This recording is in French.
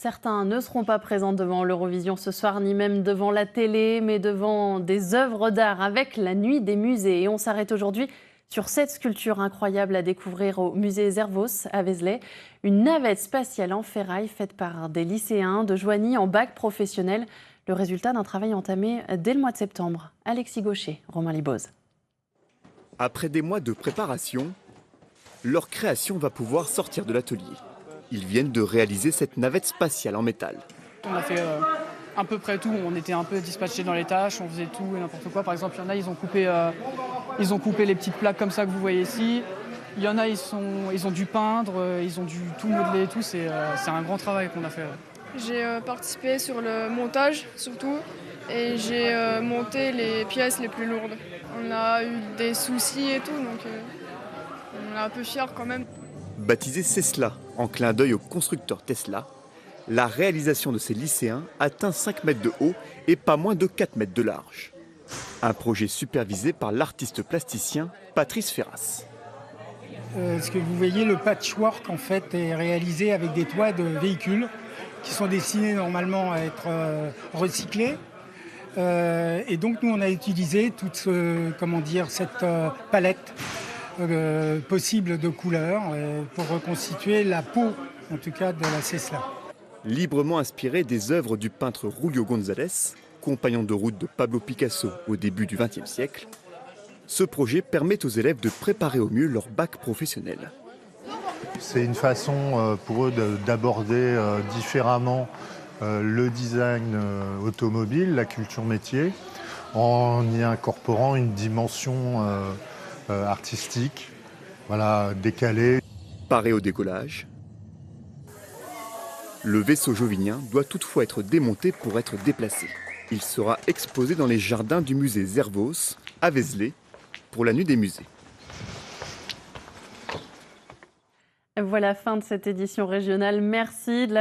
Certains ne seront pas présents devant l'Eurovision ce soir, ni même devant la télé, mais devant des œuvres d'art avec la Nuit des musées. Et on s'arrête aujourd'hui sur cette sculpture incroyable à découvrir au musée Zervos à Vézelay. Une navette spatiale en ferraille faite par des lycéens de Joigny en bac professionnel. Le résultat d'un travail entamé dès le mois de septembre. Alexis Gaucher, Romain Liboz. Après des mois de préparation, leur création va pouvoir sortir de l'atelier. Ils viennent de réaliser cette navette spatiale en métal. On a fait à peu près tout, on était un peu dispatchés dans les tâches, on faisait tout et n'importe quoi. Par exemple, il y en a, ils ont coupé les petites plaques comme ça que vous voyez ici. Il y en a, ils ont dû peindre, ils ont dû tout modeler et tout. C'est un grand travail qu'on a fait. J'ai participé sur le montage surtout et j'ai monté les pièces les plus lourdes. On a eu des soucis et tout, donc on est un peu fiers quand même. Baptisé Cessla, en clin d'œil au constructeur Tesla, la réalisation de ces lycéens atteint 5 mètres de haut et pas moins de 4 mètres de large. Un projet supervisé par l'artiste plasticien Patrice Ferras. Ce que vous voyez, le patchwork en fait est réalisé avec des toits de véhicules qui sont destinés normalement à être recyclés. Et donc nous on a utilisé toute cette palette possible de couleurs pour reconstituer la peau, en tout cas, de la Cessla. Librement inspiré des œuvres du peintre Julio González, compagnon de route de Pablo Picasso au début du XXe siècle, ce projet permet aux élèves de préparer au mieux leur bac professionnel. C'est une façon pour eux d'aborder différemment le design automobile, la culture métier, en y incorporant une dimension artistique, décalée. Paré au décollage, le vaisseau jovinien doit toutefois être démonté pour être déplacé. Il sera exposé dans les jardins du musée Zervos à Vézelay pour la Nuit des musées. Voilà, fin de cette édition régionale. Merci de